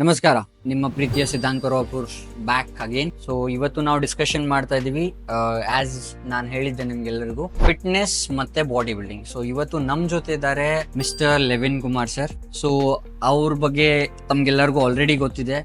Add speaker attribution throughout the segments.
Speaker 1: ನಮಸ್ಕಾರ, ನಿಮ್ಮ ಪ್ರೀತಿಯ ಸಿದ್ಧಾಂತ ಕರೋಪುರ್ ಬ್ಯಾಕ್ ಅಗೇನ್. ಸೊ ಇವತ್ತು ನಾವು ಡಿಸ್ಕಷನ್ ಮಾಡ್ತಾ ಇದೀವಿ, ಆಸ್ ನಾನು ಹೇಳಿದ್ದೆ ನಿಮ್ಗೆಲ್ಲರಿಗೂ, ಫಿಟ್ನೆಸ್ ಮತ್ತೆ ಬಾಡಿ ಬಿಲ್ಡಿಂಗ್. ಸೊ ಇವತ್ತು ನಮ್ ಜೊತೆ ಇದ್ದಾರೆ mister Levin Kumar sir. So ಅವ್ರ ಬಗ್ಗೆ ತಮ್ಗೆಲ್ಲರಿಗೂ ಆಲ್ರೆಡಿ ಗೊತ್ತಿದೆ.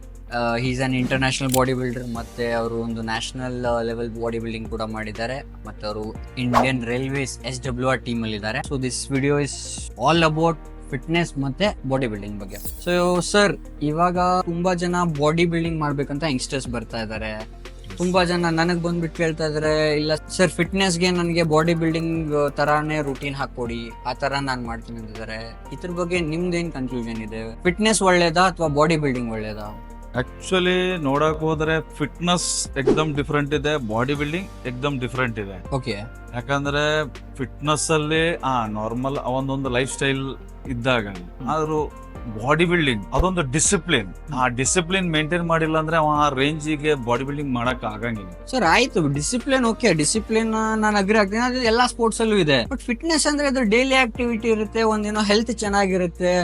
Speaker 1: Is an international body builder, ಮತ್ತೆ ಅವರು ಒಂದು ನ್ಯಾಷನಲ್ ಲೆವೆಲ್ ಬಾಡಿ ಬಿಲ್ಡಿಂಗ್ ಕೂಡ ಮಾಡಿದ್ದಾರೆ, ಮತ್ತೆ ಅವರು ಇಂಡಿಯನ್ ರೈಲ್ವೇಸ್ SWR ಟೀಮ್ ಅಲ್ಲಿ ಇದ್ದಾರೆ. So this video is all about fitness ಮತ್ತೆ ಬಾಡಿ ಬಿಲ್ಡಿಂಗ್ ಬಗ್ಗೆ. ಸೊ ಸರ್, ಇವಾಗ ತುಂಬಾ ಜನ ಬಾಡಿ ಬಿಲ್ಡಿಂಗ್ ಮಾಡ್ಬೇಕಂತ ಯಂಗ್ಸ್ಟರ್ಸ್ ಬರ್ತಾ ಇದಾರೆ. ತುಂಬಾ ಜನ ನನಗ್ ಬಂದ್ಬಿಟ್ಟು ಕೇಳ್ತಾ ಇದಾರೆ, ಇಲ್ಲ ಸರ್ ಫಿಟ್ನೆಸ್ಗೆ ನನಗೆ ಬಾಡಿ ಬಿಲ್ಡಿಂಗ್ ತರಾನೇ ರೂಟೀನ್ ಹಾಕೊಡಿ, ಆ ತರ ನಾನ್ ಮಾಡ್ತೀನಿ ಅಂತಿದ್ದಾರೆ. ಇದ್ರ ಬಗ್ಗೆ ನಿಮ್ದೇನ್ ಕನ್ಫ್ಯೂಷನ್ ಇದೆ? ಫಿಟ್ನೆಸ್ ಒಳ್ಳೇದಾ ಅಥವಾ ಬಾಡಿ ಬಿಲ್ಡಿಂಗ್ ಒಳ್ಳೇದಾ?
Speaker 2: ಆಕ್ಚುಲಿ ನೋಡಕ್ ಹೋದ್ರೆ ಫಿಟ್ನೆಸ್ ಎಕ್ದಮ್ ಡಿಫ್ರೆಂಟ್ ಇದೆ, ಬಾಡಿ ಬಿಲ್ಡಿಂಗ್ ಎಕ್ದಮ್ ಡಿಫ್ರೆಂಟ್ ಇದೆ.
Speaker 1: ಓಕೆ.
Speaker 2: ಯಾಕಂದ್ರೆ ಫಿಟ್ನೆಸ್ ಅಲ್ಲಿ ನಾರ್ಮಲ್ ಅವನೊಂದು ಲೈಫ್ ಸ್ಟೈಲ್ ಇದ್ದಾಗ, ಆದ್ರೂ ಬಾಡಿ ಬಿಲ್ಡಿಂಗ್ ಅದೊಂದು ಡಿಸಿಪ್ಲಿನ್. ಆ ಡಿಸಿಪ್ಲಿನ್ ಮೇಂಟೈನ್ ಮಾಡಿಲ್ಲ ಅಂದ್ರೆ ಅವ ಆ ರೇಂಜಿಗೆ ಬಾಡಿ ಬಿಲ್ಡಿಂಗ್ ಮಾಡಕ್ ಆಗಂಗಿಲ್ಲ.
Speaker 1: ಸರ್ ಆಯ್ತು, ಡಿಸಿಪ್ಲಿನ್ ಓಕೆ, ಡಿಸಿಪ್ಲಿನ್ ನಾನು ಅಗ್ರಿ ಆಗ್ತೀನಿ, ಅದು ಎಲ್ಲಾ ಸ್ಪೋರ್ಟ್ಸ್ ಅಲ್ಲೂ ಇದೆ. ಬಟ್ ಫಿಟ್ನೆಸ್ ಅಂದ್ರೆ ಅದು ಡೈಲಿ ಆಕ್ಟಿವಿಟಿ ಇರುತ್ತೆ, ಒಂದಿನ ಹೆಲ್ತ್ ಚೆನ್ನಾಗಿರುತ್ತೆ,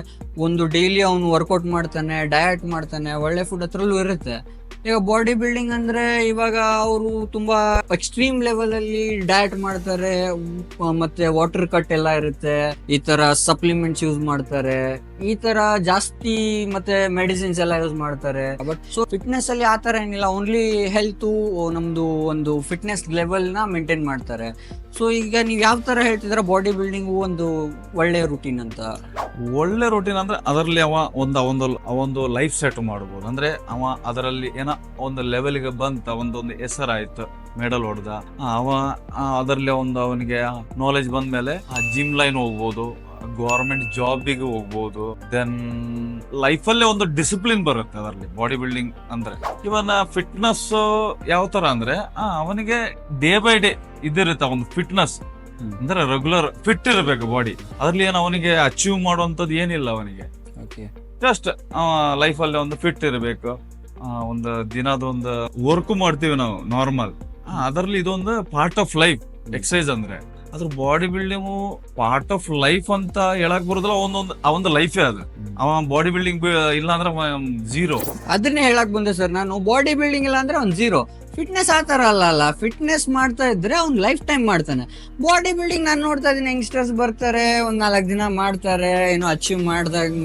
Speaker 1: ಒಂದು ಡೈಲಿ ಅವನು ವರ್ಕೌಟ್ ಮಾಡ್ತಾನೆ, ಡಯಟ್ ಮಾಡ್ತಾನೆ, ಒಳ್ಳೆ ಫುಡ್ ಹತ್ರಲ್ಲೂ ಇರುತ್ತೆ. ಈಗ ಬಾಡಿ ಬಿಲ್ಡಿಂಗ್ ಅಂದ್ರೆ ಇವಾಗ ಅವರು ತುಂಬಾ ಎಕ್ಸ್ಟ್ರೀಮ್ ಲೆವೆಲ್ ಅಲ್ಲಿ ಡಯಟ್ ಮಾಡ್ತಾರೆ, ಮತ್ತೆ ವಾಟರ್ ಕಟ್ ಎಲ್ಲ ಇರುತ್ತೆ, ಈ ತರ ಸಪ್ಲಿಮೆಂಟ್ಸ್ ಯೂಸ್ ಮಾಡ್ತಾರೆ, ಈ ತರ ಜಾಸ್ತಿ ಮತ್ತೆ ಮೆಡಿಸಿನ್ಸ್ ಎಲ್ಲ ಯೂಸ್ ಮಾಡ್ತಾರೆ. ಬಟ್ ಸೊ ಫಿಟ್ನೆಸ್ ಅಲ್ಲಿ ಆ ತರ ಏನಿಲ್ಲ, ಓನ್ಲಿ ಹೆಲ್ತ್ ನಮ್ದು ಒಂದು ಫಿಟ್ನೆಸ್ ಲೆವೆಲ್ ನ ಮೇಂಟೈನ್ ಮಾಡ್ತಾರೆ. ಸೊ ಈಗ ನೀವ್ ಯಾವ ತರ ಹೇಳ್ತಿದ್ರ ಬಾಡಿ ಬಿಲ್ಡಿಂಗ್ ಒಂದು ಒಳ್ಳೆ ರೂಟೀನ್ ಅಂತ?
Speaker 2: ಒಳ್ಳೆ ರೂಟೀನ್ ಅಂದ್ರೆ ಅದರಲ್ಲಿ ಅವೊಂದು ಲೈಫ್ ಸೆಟ್ ಮಾಡ್ಬೋದು. ಅಂದ್ರೆ ಅವ ಅದರಲ್ಲಿ ಏನೋ ಒಂದು ಲೆವೆಲ್ಗೆ ಬಂತ, ಒಂದೊಂದು ಹೆಸರಾಯ್ತು, ಮೆಡಲ್ ಹೊಡೆದ, ಅದರಲ್ಲಿ ಅವನಿಗೆ ನಾಲೆಜ್ ಬಂದ್ಮೇಲೆ ಜಿಮ್ ಲೈನ್ ಹೋಗ್ಬೋದು, ಗವರ್ಮೆಂಟ್ ಜಾಬಿಗೆ ಹೋಗ್ಬೋದು. ದೆನ್ ಲೈಫ್ ಅಲ್ಲೇ ಒಂದು ಡಿಸಿಪ್ಲಿನ್ ಬರುತ್ತೆ ಅದರಲ್ಲಿ ಬಾಡಿ ಬಿಲ್ಡಿಂಗ್ ಅಂದ್ರೆ. ಇವನ್ ಫಿಟ್ನೆಸ್ ಯಾವ ತರ ಅಂದ್ರೆ ಅವನಿಗೆ ಡೇ ಬೈ ಡೇ ಇದಿರುತ್ತೆ ಒಂದು ಫಿಟ್ನೆಸ್ ಅಂದ್ರೆ ರೆಗ್ಯುಲರ್ ಫಿಟ್ ಇರಬೇಕು ಬಾಡಿ. ಅದ್ರಲ್ಲಿ ಏನು ಅವನಿಗೆ ಅಚೀವ್ ಮಾಡುವಂತದ್ದು ಏನಿಲ್ಲ ಅವನಿಗೆ. ಜಸ್ಟ್ ಲೈಫ್ ಅಲ್ಲಿ ಒಂದು ಫಿಟ್ ಇರಬೇಕು. ಒಂದು ದಿನದ ಒಂದು ವರ್ಕ್ ಮಾಡ್ತೀವಿ ನಾವು ನಾರ್ಮಲ್, ಅದರಲ್ಲಿ ಇದೊಂದು ಪಾರ್ಟ್ ಆಫ್ ಲೈಫ್ ಎಕ್ಸಸೈಸ್ ಅಂದ್ರೆ. ಅದ್ರ body building part of life ಅಂತ ಹೇಳಕ್ ಬರೋದಿಲ್ಲ, ಒಂದು ಲೈಫೇ ಅದು. ಅವ ಬಾಡಿ ಬಿಲ್ಡಿಂಗ್ ಇಲ್ಲ ಅಂದ್ರೆ ಝೀರೋ.
Speaker 1: ಅದನ್ನೇ ಹೇಳಕ್ ಬಂದೆ ಸರ್ ನಾನು, ಬಾಡಿ ಬಿಲ್ಡಿಂಗ್ ಇಲ್ಲ ಅಂದ್ರೆ ಅವ್ನು ಝೀರೋ. ಫಿಟ್ನೆಸ್ ಆ ತರ ಅಲ್ಲ, ಫಿಟ್ನೆಸ್ ಮಾಡ್ತಾ ಇದ್ರೆ ಅವ್ನು ಲೈಫ್ ಟೈಮ್ ಮಾಡ್ತಾನೆ. ಬಾಡಿ ಬಿಲ್ಡಿಂಗ್ ನಾನು ನೋಡ್ತಾ ಇದೀನಿ, ಯಂಗ್ಸ್ಟರ್ಸ್ ಬರ್ತಾರೆ, ಒಂದ್ 4 ದಿನ ಮಾಡ್ತಾರೆ, ಏನೋ ಅಚೀವ್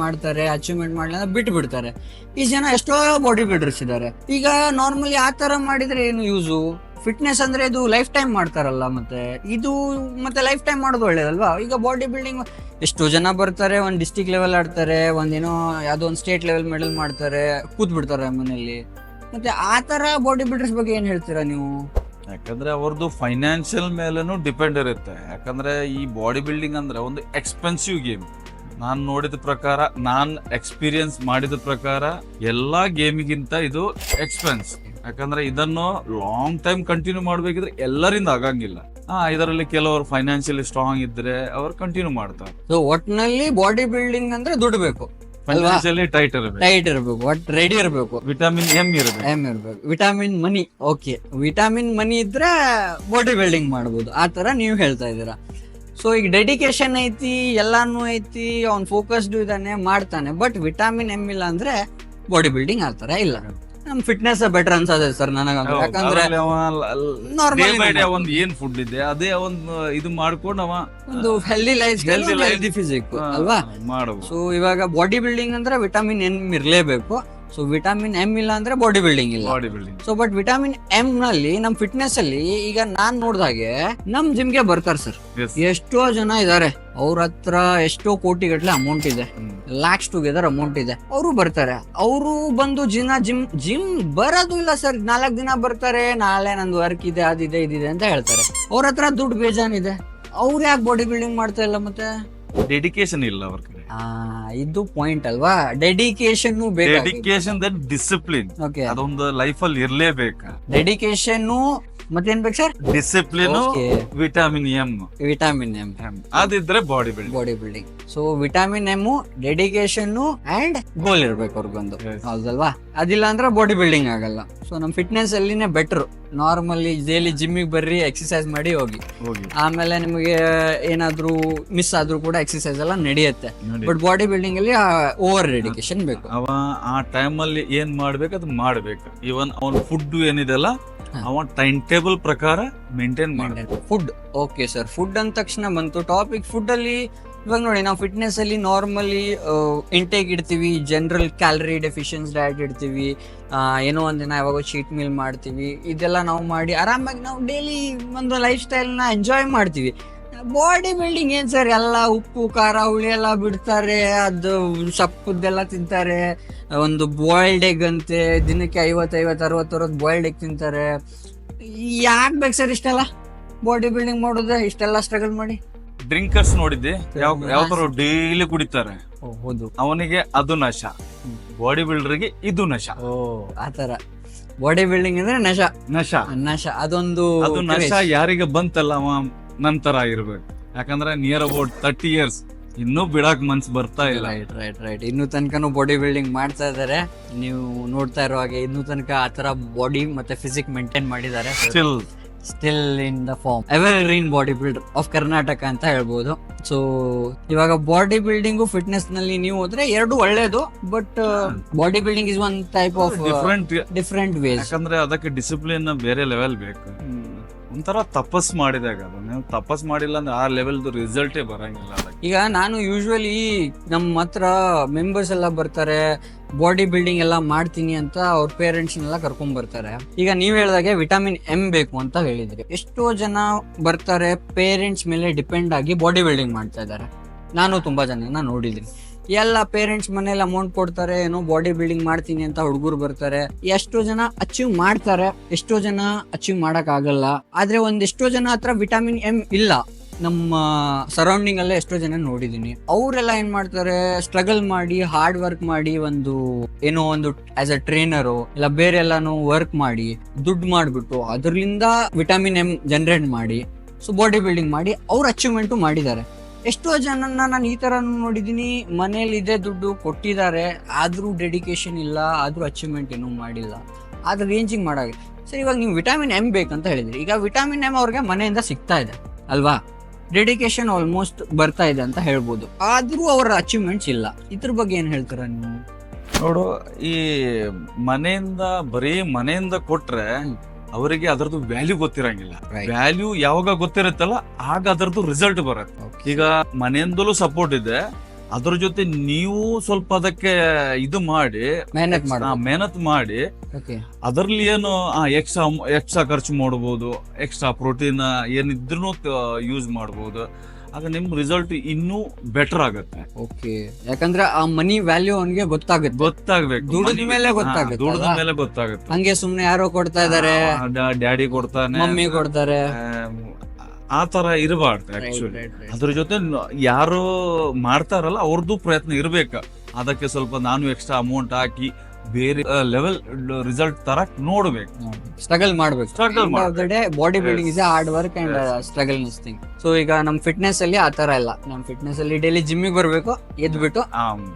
Speaker 1: ಮಾಡ್ತಾರೆ, ಅಚೀವ್ಮೆಂಟ್ ಮಾಡ್ಲಿಲ್ಲ ಬಿಟ್ಟು ಬಿಡ್ತಾರೆ. ಈ ಜನ ಎಷ್ಟೋ ಬಾಡಿ ಬಿಲ್ಡರ್ಸ್ ಇದಾರೆ. ಈಗ ನಾರ್ಮಲಿ ಆ ತರ ಮಾಡಿದ್ರೆ ಏನು ಯೂಸು? ಫಿಟ್ನೆಸ್ ಅಂದ್ರೆ ಇದು ಲೈಫ್ ಟೈಮ್ ಮಾಡ್ತಾರಲ್ಲ, ಮತ್ತೆ ಲೈಫ್ ಟೈಮ್ ಮಾಡೋದು ಒಳ್ಳೇದಲ್ವಾ? ಈಗ ಬಾಡಿ ಬಿಲ್ಡಿಂಗ್ ಎಷ್ಟೋ ಜನ ಬರ್ತಾರೆ, ಒಂದ್ ಡಿಸ್ಟ್ರಿಕ್ಟ್ ಲೆವೆಲ್ ಆಡ್ತಾರೆ, ಒಂದೇನೋ ಯಾವ್ದೋ ಒಂದ್ ಸ್ಟೇಟ್ ಲೆವೆಲ್ ಮೆಡಲ್ ಮಾಡ್ತಾರೆ, ಕೂತ್ ಬಿಡ್ತಾರೆ ಮನೆಯಲ್ಲಿ. ಮತ್ತೆ ಆ ತರ ಬಾಡಿ ಬಿಲ್ಡರ್ಸ್ ಬಗ್ಗೆ ಏನ್ ಹೇಳ್ತೀರಾ ನೀವು?
Speaker 2: ಯಾಕಂದ್ರೆ ಅವ್ರದ್ದು ಫೈನಾನ್ಷಿಯಲ್ ಮೇಲೇನು ಡಿಪೆಂಡ್ ಇರುತ್ತೆ. ಯಾಕಂದ್ರೆ ಈ ಬಾಡಿ ಬಿಲ್ಡಿಂಗ್ ಅಂದ್ರೆ ಒಂದು ಎಕ್ಸ್ಪೆನ್ಸಿವ್ ಗೇಮ್. ನಾನ್ ನೋಡಿದ ಪ್ರಕಾರ, ನಾನ್ ಎಕ್ಸ್ಪೀರಿಯನ್ಸ್ ಮಾಡಿದ ಪ್ರಕಾರ, ಎಲ್ಲಾ ಗೇಮಿಗಿಂತ ಇದು ಎಕ್ಸ್ಪೆನ್ಸ್. ಯಾಕಂದ್ರೆ ಇದನ್ನು ಲಾಂಗ್ ಟೈಮ್ ಕಂಟಿನ್ಯೂ ಮಾಡ್ಬೇಕಿದ್ರೆ ಎಲ್ಲರಿಂದ ಆಗಂಗಿಲ್ಲ. ಇದರಲ್ಲಿ ಕೆಲವರು ಫೈನಾನ್ಷಿಯಲಿ ಸ್ಟ್ರಾಂಗ್ ಇದ್ರೆ ಅವ್ರು ಕಂಟಿನ್ಯೂ ಮಾಡ್ತಾರೆ.
Speaker 1: ಸೊ ಒಟ್ನಲ್ಲಿ ಬಾಡಿ ಬಿಲ್ಡಿಂಗ್ ಅಂದ್ರೆ ದುಡ್ಡು ಬೇಕು,
Speaker 2: ಫೈನಾನ್ಷಿಯಲಿ ಟೈಟ್
Speaker 1: ಇರಬೇಕು, ಒಟ್ ರೆಡಿ ಇರಬೇಕು,
Speaker 2: ವಿಟಮಿನ್ ಎಂ
Speaker 1: ಇರಬೇಕು, ವಿಟಮಿನ್ ಮನಿ. ಓಕೆ, ವಿಟಮಿನ್ ಮನಿ ಇದ್ರೆ ಬಾಡಿ ಬಿಲ್ಡಿಂಗ್ ಮಾಡ್ಬೋದು, ಆ ತರ ನೀವು ಹೇಳ್ತಾ ಇದ್ದೀರಾ. ಸೊ ಈಗ ಡೆಡಿಕೇಶನ್ ಐತಿ, ಎಲ್ಲಾನು ಐತಿ, ಅವ್ನ್ ಫೋಕಸ್ಡ್ ಇದಾನೆ, ಮಾಡ್ತಾನೆ, ಬಟ್ ವಿಟಮಿನ್ ಎಂ ಇಲ್ಲ ಅಂದ್ರೆ ಬಾಡಿ ಬಿಲ್ಡಿಂಗ್ ಆಗ್ತಾರ ಇಲ್ಲ. ನಮ್ ಫಿಟ್ನೆಸ್ ಬೆಟರ್ ಅನ್ಸದೆ ಸರ್ ನನಗಂದ್ರೆ. ಯಾಕಂದ್ರೆ
Speaker 2: ಒಂದು ಏನ್ ಫುಡ್ ಇದೆ ಅದೇ ಒಂದು ಇದು ಮಾಡ್ಕೊಂಡು
Speaker 1: ಒಂದು ಹೆಲ್ದಿ ಲೈಫ್ ಹೆಲ್ದಿ ಫಿಸಿಕ್ ಅಲ್ವಾ
Speaker 2: ಮಾಡಬಹುದು.
Speaker 1: ಸೊ ಇವಾಗ ಬಾಡಿ ಬಿಲ್ಡಿಂಗ್ ಅಂದ್ರೆ ವಿಟಮಿನ್ ಎಂ ಇರ್ಲೇಬೇಕು. ಸೊ ವಿಟಮಿನ್ ಎಂ ಇಲ್ಲ ಅಂದ್ರೆ ಬಾಡಿ ಬಿಲ್ಡಿಂಗ್ ಇಲ್ಲ. ಸೊ ಬಟ್ ವಿಟಮಿನ್ ಎಂ ನಲ್ಲಿ ನಮ್ ಫಿಟ್ನೆಸ್ ಅಲ್ಲಿ ಈಗ ನಾನ್ ನೋಡ್ದಾಗೆ ನಮ್ ಜಿಮ್ಗೆ ಬರ್ತಾರೆ ಸರ್, ಎಷ್ಟೋ ಜನ ಇದಾರೆ, ಅವ್ರ ಹತ್ರ ಎಷ್ಟೋ ಕೋಟಿ ಗಟ್ಲೆ ಅಮೌಂಟ್ ಇದೆ, ಲ್ಯಾಕ್ಸ್ ಟುಗೆದರ್ ಅಮೌಂಟ್ ಇದೆ, ಅವರು ಬರ್ತಾರೆ. ಅವರು ಬಂದು ಜಿಮ್ ಬರೋದು ಇಲ್ಲ ಸರ್, 4 ದಿನ ಬರ್ತಾರೆ, ನಾಳೆ ನಂದು ವರ್ಕ್ ಇದೆ, ಅದಿದೆ ಇದಿದೆ ಅಂತ ಹೇಳ್ತಾರೆ. ಅವ್ರ ಹತ್ರ ದುಡ್ಡು ಬೇಜಾನಿದೆ, ಅವ್ರು ಯಾಕೆ ಬಾಡಿ ಬಿಲ್ಡಿಂಗ್ ಮಾಡ್ತಾ ಇಲ್ಲ? ಮತ್ತೆ
Speaker 2: ಡೆಡಿಕೇಶನ್ ಇಲ್ಲ ಅವ್ರ ಕಡೆ.
Speaker 1: ಇದು ಪಾಯಿಂಟ್ ಅಲ್ವಾ, ಡೆಡಿಕೇಶನ್
Speaker 2: ಡೆಡಿಕೇಶನ್ ಡಿಸಿಪ್ಲಿನ್.
Speaker 1: ಓಕೆ,
Speaker 2: ಅದೊಂದು ಲೈಫ್ ಅಲ್ಲಿ ಇರ್ಲೇಬೇಕು.
Speaker 1: ಡೆಡಿಕೇಶನ್ ಮತ್ತೇನ್ ಬೇಕು sir?
Speaker 2: Discipline,
Speaker 1: Okay.
Speaker 2: Vitamin M,
Speaker 1: vitamin M,
Speaker 2: ಅದಿದ್ರೆ body building.
Speaker 1: Body building. So vitamin M, dedication and goal ಇರ್ಬೇಕು ಅವ್ರಿಗೊಂದು,
Speaker 2: Yes.
Speaker 1: ಹೌದಲ್ವಾ? ಅದಿಲ್ಲ ಅಂದ್ರೆ ಬಾಡಿ ಬಿಲ್ಡಿಂಗ್ ಆಗಲ್ಲ. ಸೊ ನಮ್ ಫಿಟ್ನೆಸ್ ಅಲ್ಲಿನೇ ಬೆಟರ್. ನಾರ್ಮಲಿ ಡೈಲಿ ಜಿಮ್ಮಿಗೆ ಬರ್ರಿ, ಎಕ್ಸರ್ಸೈಸ್ ಮಾಡಿ ಹೋಗಿ. ಆಮೇಲೆ ನಿಮಗೆ ಏನಾದ್ರೂ ಮಿಸ್ ಆದ್ರೂ ಕೂಡ ಎಕ್ಸರ್ಸೈಸ್ ಎಲ್ಲ ನಡೆಯುತ್ತೆ. ಬಟ್ ಬಾಡಿ ಬಿಲ್ಡಿಂಗ್ ಅಲ್ಲಿ ಓವರ್ ಡೆಡಿಕೇಶನ್ ಬೇಕು.
Speaker 2: ಅವ ಆ ಟೈಮ್ ಅಲ್ಲಿ ಏನ್ ಮಾಡ್ಬೇಕು ಅದು ಮಾಡ್ಬೇಕು. ಇವನ್ ಅವನ್ ಫುಡ್ ಏನಿದೆಲ್ಲ ಅವ ಟೈಮ್ ಟೇಬಲ್ ಪ್ರಕಾರ ಮೇಂಟೈನ್ ಮಾಡ್ಬೇಕು.
Speaker 1: Food, okay sir. ಫುಡ್ ಅಂದ ತಕ್ಷಣ ಬಂತು ಟಾಪಿಕ್. ಫುಡ್ ಅಲ್ಲಿ ಇವಾಗ ನೋಡಿ, ನಾವು ಫಿಟ್ನೆಸ್ ಅಲ್ಲಿ ನಾರ್ಮಲಿ ಇಂಟೇಕ್ ಇಡ್ತೀವಿ, ಜನರಲ್ ಕ್ಯಾಲರಿ ಡೆಫಿಷಿಯನ್ಸಿ ಡಯಟ್ ಇಡ್ತೀವಿ, ಏನೋ ಒಂದಿನ ಯಾವಾಗ ಚೀಟ್ ಮೀಲ್ ಮಾಡ್ತೀವಿ. ಇದೆಲ್ಲ ನಾವು ಮಾಡಿ ಆರಾಮಾಗಿ ನಾವು ಡೈಲಿ ಒಂದು ಲೈಫ್ ಸ್ಟೈಲ್ನ ಎಂಜಾಯ್ ಮಾಡ್ತೀವಿ. ಬಾಡಿ ಬಿಲ್ಡಿಂಗ್ ಏನ್ ಸರ್, ಎಲ್ಲ ಉಪ್ಪು ಖಾರ ಹುಳಿ ಎಲ್ಲ ಬಿಡ್ತಾರೆ, ಅದು ಸಪ್ಪದ್ದೆಲ್ಲ ತಿಂತಾರೆ. ಒಂದು ಬಾಯ್ಲ್ಡ್ ಎಗ್ ಅಂತೆ ದಿನಕ್ಕೆ 50-60 ಬಾಯ್ಲ್ಡ್ ಎಗ್ ತಿಂತಾರೆ. ಯಾಕೆ ಬೇಕು ಸರ್ ಇಷ್ಟೆಲ್ಲ ಬಾಡಿ ಬಿಲ್ಡಿಂಗ್ ಮಾಡೋದು, ಇಷ್ಟೆಲ್ಲ ಸ್ಟ್ರಗಲ್ ಮಾಡಿ?
Speaker 2: ಡ್ರಿಂಕರ್ಸ್ ನೋಡಿದ್ದೆ, ಯಾವ ತರ ಡೈಲಿ ಕುಡಿತಾರೆ,
Speaker 1: ಹೌದು.
Speaker 2: ಅವನಿಗೆ ಅದು ನಶ, ಬಾಡಿ ಬಿಲ್ಡರ್ಗೆ ಇದು ನಶ.
Speaker 1: ಓ, ಆತರ ಬಾಡಿ ಬಿಲ್ಡಿಂಗ್ ಅಂದ್ರೆ ನಶ.
Speaker 2: ನಶ
Speaker 1: ನಶ ಅದೊಂದು
Speaker 2: ಅದು ನಶ ಯಾರಿಗೆ ಬಂತಲ್ಲ ಅವ ನಂತರ ಇರ್ಬೇಕು. ಯಾಕಂದ್ರೆ ನಿಯರ್ ಅಬೌಟ್ 30 years ಇನ್ನೂ ಬಿಡಾಕ್ ಮನ್ಸ್ ಬರ್ತಾ ಇಲ್ಲ.
Speaker 1: ರೈಟ್. ಇನ್ನು ತನಕನೂ ಬಾಡಿ ಬಿಲ್ಡಿಂಗ್ ಮಾಡ್ತಾ ಇದಾರೆ. ನೀವು ನೋಡ್ತಾ ಇರೋ ಹಾಗೆ ಇನ್ನು ತನಕ ಆತರ ಬಾಡಿ ಮತ್ತೆ ಫಿಸಿಕ್ ಮೇಂಟೈನ್ ಮಾಡಿದ್ದಾರೆ. Still in the form evergreen body builder of Karnataka ಅಂತ ಹೇಳ್ಬೋದು. ಸೊ ಇವಾಗ ಬಾಡಿ ಬಿಲ್ಡಿಂಗು ಫಿಟ್ನೆಸ್ ನಲ್ಲಿ ನೀವು ಹೋದ್ರೆ ಎರಡು ಒಳ್ಳೇದು. But body building is one type of different ways.
Speaker 2: ಯಾಕಂದ್ರೆ ಅದಕ್ಕೆ ಡಿಸಿಪ್ಲಿನ್ ಬೇರೆ ಲೆವೆಲ್ ಬೇಕು. ಒಂಥರ ತಪಸ್ ಮಾಡಿದಾಗ ಅದು ನೀವು ತಪಸ್ ಮಾಡಿಲ್ಲ ಅಂದ್ರೆ ಆ ಲೆವೆಲ್ ರಿಸಲ್ಟೇ ಬರಂಗಿಲ್ಲ.
Speaker 1: ಈಗ ನಾನು ಯೂಶುವಲಿ ನಮ್ಮ ಹತ್ರ ಮೆಂಬರ್ಸ್ ಎಲ್ಲ ಬರ್ತಾರೆ, ಬಾಡಿ ಬಿಲ್ಡಿಂಗ್ ಎಲ್ಲ ಮಾಡ್ತೀನಿ ಅಂತ ಅವ್ರ ಪೇರೆಂಟ್ಸ್ನೆಲ್ಲ ಕರ್ಕೊಂಡ್ ಬರ್ತಾರೆ. ಈಗ ನೀವ್ ಹೇಳ್ದಾಗೆ ವಿಟಮಿನ್ ಎಂ ಬೇಕು ಅಂತ ಹೇಳಿದ್ರಿ. ಎಷ್ಟೋ ಜನ ಬರ್ತಾರೆ, ಪೇರೆಂಟ್ಸ್ ಮೇಲೆ ಡಿಪೆಂಡ್ ಆಗಿ ಬಾಡಿ ಬಿಲ್ಡಿಂಗ್ ಮಾಡ್ತಾ ಇದ್ದಾರೆ. ನಾನು ತುಂಬಾ ಜನ ನೋಡಿದ್ದೀನಿ. ಎಲ್ಲ ಪೇರೆಂಟ್ಸ್ ಮನೇಲಿ ಅಮೌಂಟ್ ಕೊಡ್ತಾರೆ, ಏನೋ ಬಾಡಿ ಬಿಲ್ಡಿಂಗ್ ಮಾಡ್ತೀನಿ ಅಂತ ಹುಡುಗರು ಬರ್ತಾರೆ. ಎಷ್ಟೋ ಜನ ಅಚೀವ್ ಮಾಡ್ತಾರೆ, ಎಷ್ಟೋ ಜನ ಅಚೀವ್ ಮಾಡಕ್ ಆಗಲ್ಲ. ಆದ್ರೆ ಒಂದೆಷ್ಟೋ ಜನ ಹತ್ರ ವಿಟಮಿನ್ ಎಂ ಇಲ್ಲ. ನಮ್ಮ ಸರೌಂಡಿಂಗ್ ಅಲ್ಲೇ ಎಷ್ಟೋ ಜನ ನೋಡಿದೀನಿ. ಅವರೆಲ್ಲ ಏನ್ ಮಾಡ್ತಾರೆ, ಸ್ಟ್ರಗಲ್ ಮಾಡಿ ಹಾರ್ಡ್ ವರ್ಕ್ ಮಾಡಿ ಏನೋ ಒಂದು ಆಸ್ ಅ ಟ್ರೈನರು ಇಲ್ಲ ಬೇರೆ ಎಲ್ಲಾನು ವರ್ಕ್ ಮಾಡಿ ದುಡ್ಡು ಮಾಡ್ಬಿಟ್ಟು ಅದ್ರಲಿಂದ ವಿಟಮಿನ್ ಎಂ ಜನರೇಟ್ ಮಾಡಿ ಸೊ ಬಾಡಿ ಬಿಲ್ಡಿಂಗ್ ಮಾಡಿ ಅವ್ರ ಅಚೀವ್ಮೆಂಟ್ ಮಾಡಿದ್ದಾರೆ. ಎಷ್ಟೋ ಜನನ್ನ ನಾನು ಈ ತರ ನೋಡಿದೀನಿ, ಮನೇಲಿ ಇದೇ ದುಡ್ಡು ಕೊಟ್ಟಿದ್ದಾರೆ, ಆದ್ರೂ ಡೆಡಿಕೇಶನ್ ಇಲ್ಲ, ಆದ್ರೂ ಅಚೀವ್ಮೆಂಟ್ ಏನೂ ಮಾಡಿಲ್ಲ, ಆದ್ರೆ ರೇಂಜಿಂಗ್ ಮಾಡಾಗ. ಸರಿ, ಇವಾಗ ನೀವು ವಿಟಮಿನ್ ಎಂ ಬೇಕಂತ ಹೇಳಿದ್ರಿ. ಈಗ ವಿಟಮಿನ್ ಎಂ ಅವ್ರಿಗೆ ಮನೆಯಿಂದ ಸಿಗ್ತಾ ಇದೆ ಅಲ್ವಾ, ಡೆಡಿಕೇಶನ್ ಆಲ್ಮೋಸ್ಟ್ ಬರ್ತಾ ಇದೆ ಅಂತ ಹೇಳ್ಬೋದು, ಆದ್ರೂ ಅವರ ಅಚೀವ್ಮೆಂಟ್ಸ್ ಇಲ್ಲ. ಇದ್ರ ಬಗ್ಗೆ ಏನ್ ಹೇಳ್ತೀರಾ ನೀವು?
Speaker 2: ನೋಡು, ಈ ಮನೆಯಿಂದ ಕೊಟ್ರೆ ಅವರಿಗೆ ಅದರದ್ದು ವ್ಯಾಲ್ಯೂ ಗೊತ್ತಿರಂಗಿಲ್ಲ. ವ್ಯಾಲ್ಯೂ ಯಾವಾಗ ಗೊತ್ತಿರುತ್ತಲ್ಲ ಆಗ ಅದರದ್ದು ರಿಸಲ್ಟ್ ಬರುತ್ತೆ. ಈಗ ಮನೆಯಿಂದಲೂ ಸಪೋರ್ಟ್ ಇದೆ, ಅದ್ರ ಜೊತೆ ನೀವು ಸ್ವಲ್ಪ ಅದಕ್ಕೆ ಇದು ಮಾಡಿ ಮೆಹನತ್ ಮಾಡಿ ಅದರಲ್ಲಿ ಏನು ಎಕ್ಸ್ಟ್ರಾ ಖರ್ಚು ಮಾಡಬಹುದು, ಎಕ್ಸ್ಟ್ರಾ ಪ್ರೋಟೀನ್ ಏನಿದ್ರು ಯೂಸ್ ಮಾಡಬಹುದು. ಆಗ ನಿಮ್ ರಿಸಲ್ಟ್ ಇನ್ನೂ ಬೆಟರ್ ಆಗುತ್ತೆ.
Speaker 1: ಓಕೆ, ಯಾಕಂದ್ರೆ ಆ ಮನಿ ವ್ಯಾಲ್ಯೂ ಅವನಿಗೆ ಗೊತ್ತಾಗ್ಬೇಕು, ದುಡಿದ ಮೇಲೆ ಗೊತ್ತಾಗುತ್ತೆ. ಹಂಗೆ ಸುಮ್ನೆ ಯಾರೋ ಕೊಡ್ತಾ ಇದಾರೆ,
Speaker 2: ಡ್ಯಾಡಿ ಕೊಡ್ತಾನೆ,
Speaker 1: ಮಮ್ಮಿ ಕೊಡ್ತಾರೆ,
Speaker 2: ಆ ತರ ಇರಬಾರ್ದು. ಆಕ್ಚುಲಿ ಅದ್ರ ಜೊತೆ ಯಾರು ಮಾಡ್ತಾರಲ್ಲ ಅವ್ರದ್ದು ಪ್ರಯತ್ನ ಇರ್ಬೇಕು. ಅದಕ್ಕೆ ಸ್ವಲ್ಪ ನಾನು ಎಕ್ಸ್ಟ್ರಾ ಅಮೌಂಟ್ ಹಾಕಿ ಬೇರೆ ಲೆವೆಲ್ ರಿಸಲ್ಟ್ ತರಕ್ ನೋಡ್ಬೇಕು,
Speaker 1: ಸ್ಟ್ರಗಲ್ ಮಾಡ್ಬೇಕು. Body building is hard work and struggle thing. So ಈಗ ನಮ್ ಫಿಟ್ನೆಸ್ ಅಲ್ಲಿ ಆತರ ಇಲ್ಲ. ನಮ್ ಫಿಟ್ನೆಸ್ ಅಲ್ಲಿ ಡೈಲಿ ಜಿಮ್ಮಿಗೆ ಬರ್ಬೇಕು, ಎದ್ಬಿಟ್ಟು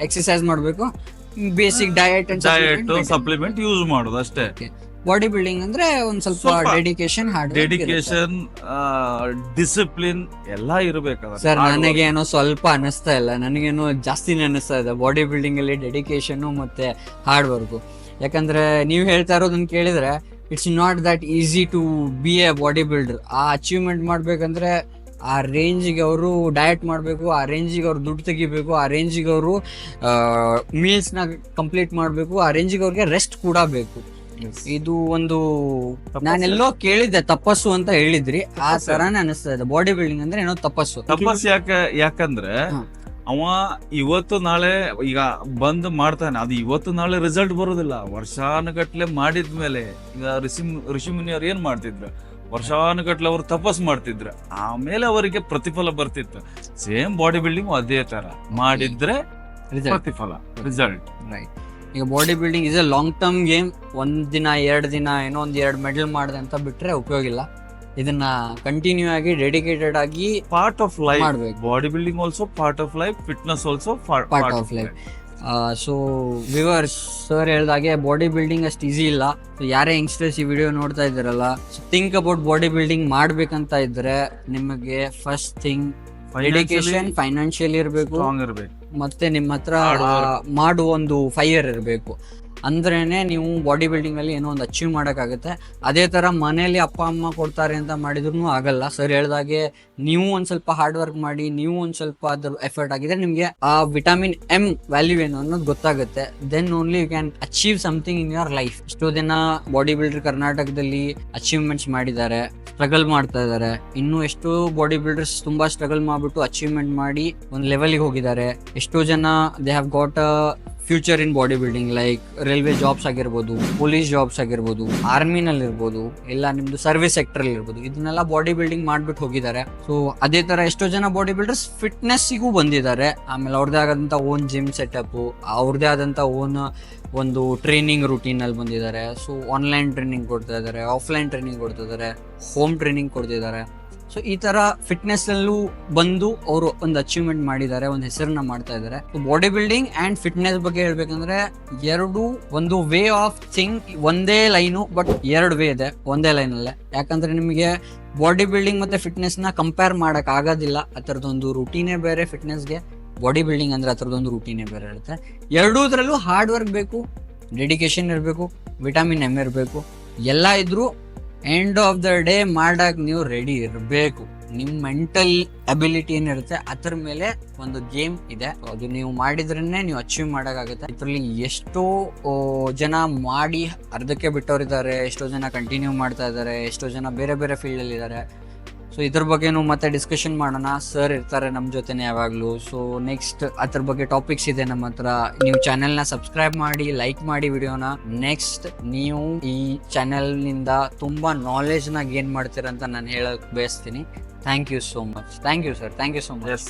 Speaker 1: ಎಕ್ಸರ್ಸೈಸ್ ಮಾಡ್ಬೇಕು, ಬೇಸಿಕ್ ಡಯಟ್
Speaker 2: ಸಪ್ಲಿಮೆಂಟ್ ಯೂಸ್ ಮಾಡೋದು ಅಷ್ಟೇ.
Speaker 1: ಬಾಡಿ ಬಿಲ್ಡಿಂಗ್ ಅಂದ್ರೆ ಒಂದ್ ಸ್ವಲ್ಪ ಡೆಡಿಕೇಶನ್,
Speaker 2: ಡಿಸಿಪ್ಲಿನ್ ಎಲ್ಲ ಇರಬೇಕು.
Speaker 1: ಸರ್, ನನಗೇನೋ ಸ್ವಲ್ಪ ಅನಿಸ್ತಾ ಇಲ್ಲ, ನನಗೇನೋ ಜಾಸ್ತಿನೇ ಅನಿಸ್ತಾ ಇದೆ ಬಾಡಿ ಬಿಲ್ಡಿಂಗ್ ಅಲ್ಲಿ ಡೆಡಿಕೇಶನ್ ಮತ್ತೆ ಹಾರ್ಡ್ ವರ್ಕ್. ಯಾಕಂದ್ರೆ ನೀವು ಹೇಳ್ತಾ ಇರೋದನ್ನ ಕೇಳಿದ್ರೆ it's not that easy to be a body builder. ಆ ಅಚೀವ್ಮೆಂಟ್ ಮಾಡ್ಬೇಕಂದ್ರೆ ಆ ರೇಂಜಿಗೆ ಅವರು ಡಯಟ್ ಮಾಡಬೇಕು, ಆ ರೇಂಜಿಗೆ ಅವ್ರು ದುಡ್ಡು ತೆಗಿಬೇಕು, ಆ ರೇಂಜಿಗೆ ಅವರು ಮೀಲ್ಸ್ನ ಕಂಪ್ಲೀಟ್ ಮಾಡಬೇಕು, ಆ ರೇಂಜಿಗೆ ಅವ್ರಿಗೆ ರೆಸ್ಟ್ ಕೂಡ ಬೇಕು. ಇದು ಒಂದು ನಾನೆಲ್ಲೋ ಕೇಳಿದ್ದೆ, ತಪಸ್ಸು ಅಂತ ಹೇಳಿದ್ರಿ, ಆ ತರಾನೇ ಅನಿಸ್ತಾ ಇದೆ. ಬಾಡಿ ಬಿಲ್ಡಿಂಗ್ ಅಂದ್ರೆ ಏನೋ ತಪಸ್ಸು.
Speaker 2: ಯಾಕಂದ್ರೆ ಅವ ಇವತ್ತು ನಾಳೆ ಈಗ ಬಂದ್ ಮಾಡ್ತಾನೆ, ಅದು ಇವತ್ತು ನಾಳೆ ರಿಸಲ್ಟ್ ಬರೋದಿಲ್ಲ. ವರ್ಷಾನುಗಟ್ಲೆ ಮಾಡಿದ್ಮೇಲೆ ಈಗ ಋಷಿ ಮುನಿಯವ್ರು ಏನ್ ಮಾಡ್ತಿದ್ರು, ವರ್ಷಾನುಗಟ್ಲೆ ಅವ್ರು ತಪಸ್ ಮಾಡ್ತಿದ್ರು, ಆಮೇಲೆ ಅವರಿಗೆ ಪ್ರತಿಫಲ ಬರ್ತಿತ್ತು. ಸೇಮ್ ಬಾಡಿ ಬಿಲ್ಡಿಂಗ್ ಅದೇ ತರ ಮಾಡಿದ್ರೆ ಪ್ರತಿಫಲ, ರಿಸಲ್ಟ್.
Speaker 1: ರೈಟ್. ಈಗ body building is A long term game. ಒಂದ್ ದಿನ 2 ದಿನ ಏನೋ ಒಂದ್ 2 ಮೆಡಲ್ ಮಾಡಿದೆ ಅಂತ ಬಿಟ್ರೆ ಉಪಯೋಗ ಇಲ್ಲ. ಇದನ್ನ ಕಂಟಿನ್ಯೂ ಆಗಿ ಡೆಡಿಕೇಟೆಡ್ ಆಗಿ
Speaker 2: ಪಾರ್ಟ್ ಆಫ್ ಲೈಫ್.
Speaker 1: ಮಾಡ್ಬೇಕು.
Speaker 2: Body building also part of life, fitness also
Speaker 1: part of life. So viewers, sir ಹೇಳ್ದಾಗೆ ಬಾಡಿ ಬಿಲ್ಡಿಂಗ್ ಅಷ್ಟು ಈಸಿ ಇಲ್ಲ. ಸೊ ಯಾರೇ ಯಂಗ್ಸ್ಟರ್ಸ್ ಈ ವಿಡಿಯೋ ನೋಡ್ತಾ ಇದ್ದಾರಲ್ಲ, ಥಿಂಕ್ ಅಬೌಟ್ ಬಾಡಿ ಬಿಲ್ಡಿಂಗ್ ಮಾಡ್ಬೇಕಂತ ಇದ್ರೆ ನಿಮಗೆ ಫಸ್ಟ್ ಥಿಂಗ್ ಡೆಡಿಕೇಶನ್, ಫೈನಾನ್ಷಿಯಲ್ ಇರಬೇಕು,
Speaker 2: ಸ್ಟ್ರಾಂಗ್ ಇರ್ಬೇಕು,
Speaker 1: ಮತ್ತೆ ನಿಮ್ಮ ಹತ್ರ
Speaker 2: Hard work.
Speaker 1: ಮಾಡುವ ಒಂದು ಫೈರ್ ಇರಬೇಕು. ಅಂದ್ರೇನೆ ನೀವು ಬಾಡಿ ಬಿಲ್ಡಿಂಗ್ ಅಲ್ಲಿ ಏನೋ ಒಂದು ಅಚೀವ್ ಮಾಡೋಕ್ಕಾಗುತ್ತೆ. ಅದೇ ತರ ಮನೇಲಿ ಅಪ್ಪ ಅಮ್ಮ ಕೊಡ್ತಾರೆ ಅಂತ ಮಾಡಿದ್ರು ಆಗಲ್ಲ. ಸರ್ ಹೇಳ್ದಾಗೆ ನೀವು ಒಂದ್ ಸ್ವಲ್ಪ ಹಾರ್ಡ್ ವರ್ಕ್ ಮಾಡಿ, ನೀವು ಒಂದ್ ಸ್ವಲ್ಪ ಅದ್ರ ಎಫರ್ಟ್ ಆಗಿದ್ರೆ ನಿಮ್ಗೆ ಆ ವಿಟಮಿನ್ ಎಂ ವ್ಯಾಲ್ಯೂ ಏನು ಅನ್ನೋದು ಗೊತ್ತಾಗುತ್ತೆ. Then only you can achieve something in your life. ಎಷ್ಟೋ ದಿನ ಬಾಡಿ ಬಿಲ್ಡರ್ ಕರ್ನಾಟಕದಲ್ಲಿ ಅಚೀವ್ಮೆಂಟ್ಸ್ ಮಾಡಿದ್ದಾರೆ, ಸ್ಟ್ರಗಲ್ ಮಾಡ್ತಾ ಇದ್ದಾರೆ. ಇನ್ನು ಎಷ್ಟೋ ಬಾಡಿ ಬಿಲ್ಡರ್ಸ್ ತುಂಬಾ ಸ್ಟ್ರಗಲ್ ಮಾಡ್ಬಿಟ್ಟು ಅಚೀವ್ಮೆಂಟ್ ಮಾಡಿ ಒಂದು ಲೆವೆಲ್ಗೆ ಹೋಗಿದ್ದಾರೆ. ಎಷ್ಟೋ ಜನ they have got a future in body building, like railway jobs ಆಗಿರ್ಬೋದು, ಪೊಲೀಸ್ ಜಾಬ್ಸ್ ಆಗಿರ್ಬೋದು, ಆರ್ಮಿನಲ್ಲಿ ಇರ್ಬೋದು, ಇಲ್ಲ ನಿಮ್ದು ಸರ್ವಿಸ್ ಸೆಕ್ಟರ್ ಅಲ್ಲಿ ಇರ್ಬೋದು. ಇದನ್ನೆಲ್ಲ ಬಾಡಿ ಬಿಲ್ಡಿಂಗ್ ಮಾಡ್ಬಿಟ್ಟು ಹೋಗಿದ್ದಾರೆ. ಸೊ ಅದೇ ತರ ಎಷ್ಟೋ ಜನ ಬಾಡಿ ಬಿಲ್ಡರ್ಸ್ ಫಿಟ್ನೆಸ್ಸಿಗೂ ಬಂದಿದ್ದಾರೆ. ಆಮೇಲೆ ಅವ್ರದೇ ಆದಂತ ಓನ್ ಜಿಮ್ ಸೆಟಪ್, ಅವ್ರದೇ ಆದಂತ ಓನ್ ಒಂದು ಟ್ರೈನಿಂಗ್ ರೂಟೀನ್ ಅಲ್ಲಿ ಬಂದಿದ್ದಾರೆ. ಸೊ ಆನ್ಲೈನ್ ಟ್ರೈನಿಂಗ್ ಕೊಡ್ತಾ ಇದ್ದಾರೆ, ಆಫ್ಲೈನ್ ಟ್ರೈನಿಂಗ್ ಕೊಡ್ತಾ ಇದ್ದಾರೆ, ಹೋಮ್ ಟ್ರೈನಿಂಗ್ ಕೊಡ್ತಿದ್ದಾರೆ. ಸೊ ಈ ತರ ಫಿಟ್ನೆಸ್ ಅಲ್ಲೂ ಬಂದು ಅವರು ಒಂದು ಅಚೀವ್ಮೆಂಟ್ ಮಾಡಿದ್ದಾರೆ, ಒಂದು ಹೆಸರನ್ನ ಮಾಡ್ತಾ ಇದ್ದಾರೆ. ಬಾಡಿ ಬಿಲ್ಡಿಂಗ್ ಅಂಡ್ ಫಿಟ್ನೆಸ್ ಬಗ್ಗೆ ಹೇಳ್ಬೇಕಂದ್ರೆ ಎರಡು ಒಂದು ವೇ ಆಫ್ ಥಿಂಗ್, ಒಂದೇ ಲೈನು ಬಟ್ 2 ವೇ ಇದೆ ಒಂದೇ ಲೈನ್ ಅಲ್ಲೇ. ಯಾಕಂದ್ರೆ ನಿಮಗೆ ಬಾಡಿ ಬಿಲ್ಡಿಂಗ್ ಮತ್ತೆ ಫಿಟ್ನೆಸ್ ನ ಕಂಪೇರ್ ಮಾಡಕ್ ಆಗೋದಿಲ್ಲ. ಅದರದೊಂದು ರೂಟೀನೇ ಬೇರೆ ಫಿಟ್ನೆಸ್ಗೆ, ಬಾಡಿ ಬಿಲ್ಡಿಂಗ್ ಅಂದ್ರೆ ಅದರದೊಂದು ರೂಟೀನೇ ಬೇರೆ ಇರುತ್ತೆ. ಎರಡೂದ್ರಲ್ಲೂ ಹಾರ್ಡ್ ವರ್ಕ್ ಬೇಕು, ಡೆಡಿಕೇಶನ್ ಇರಬೇಕು, ವಿಟಮಿನ್ ಎಂ ಇರಬೇಕು. ಎಲ್ಲ ಇದ್ರೂ ಎಂಡ್ ಆಫ್ ದ ಡೇ ಮಾಡಕ್ ನೀವು ರೆಡಿ ಇರಬೇಕು. ನಿಮ್ ಮೆಂಟಲ್ ಅಬಿಲಿಟಿ ಏನಿರುತ್ತೆ ಅದ್ರ ಮೇಲೆ ಒಂದು ಗೇಮ್ ಇದೆ. ಅದು ನೀವು ಮಾಡಿದ್ರೇನೆ ನೀವು ಅಚೀವ್ ಮಾಡೋಕ್ಕಾಗುತ್ತೆ. ಇದರಲ್ಲಿ ಎಷ್ಟೋ ಜನ ಮಾಡಿ ಅರ್ಧಕ್ಕೆ ಬಿಟ್ಟವರಿದ್ದಾರೆ, ಎಷ್ಟೋ ಜನ ಕಂಟಿನ್ಯೂ ಮಾಡ್ತಾ ಇದ್ದಾರೆ, ಎಷ್ಟೋ ಜನ ಬೇರೆ ಬೇರೆ ಫೀಲ್ಡ್ ಅಲ್ಲಿ ಇದ್ದಾರೆ. ಸೊ ಇದ್ರ ಬಗ್ಗೆನೂ ಮತ್ತೆ ಡಿಸ್ಕಷನ್ ಮಾಡೋಣ. ಸರ್ ಇರ್ತಾರೆ ನಮ್ಮ ಜೊತೆನೆ ಯಾವಾಗಲೂ. ಸೊ ನೆಕ್ಸ್ಟ್ ಅದ್ರ ಬಗ್ಗೆ ಟಾಪಿಕ್ಸ್ ಇದೆ ನಮ್ಮ ಹತ್ರ. ನೀವು ಚಾನೆಲ್ನ ಸಬ್ಸ್ಕ್ರೈಬ್ ಮಾಡಿ, ಲೈಕ್ ಮಾಡಿ ವಿಡಿಯೋನ. ನೆಕ್ಸ್ಟ್ ನೀವು ಈ ಚಾನೆಲ್ ನಿಂದ ತುಂಬಾ ನಾಲೆಜ್ನ ಗೇನ್ ಮಾಡ್ತೀರಂತ ನಾನು ಹೇಳಕ್ ಬಯಸ್ತೀನಿ. Thank you so much. Thank you sir, thank you so much.
Speaker 2: S.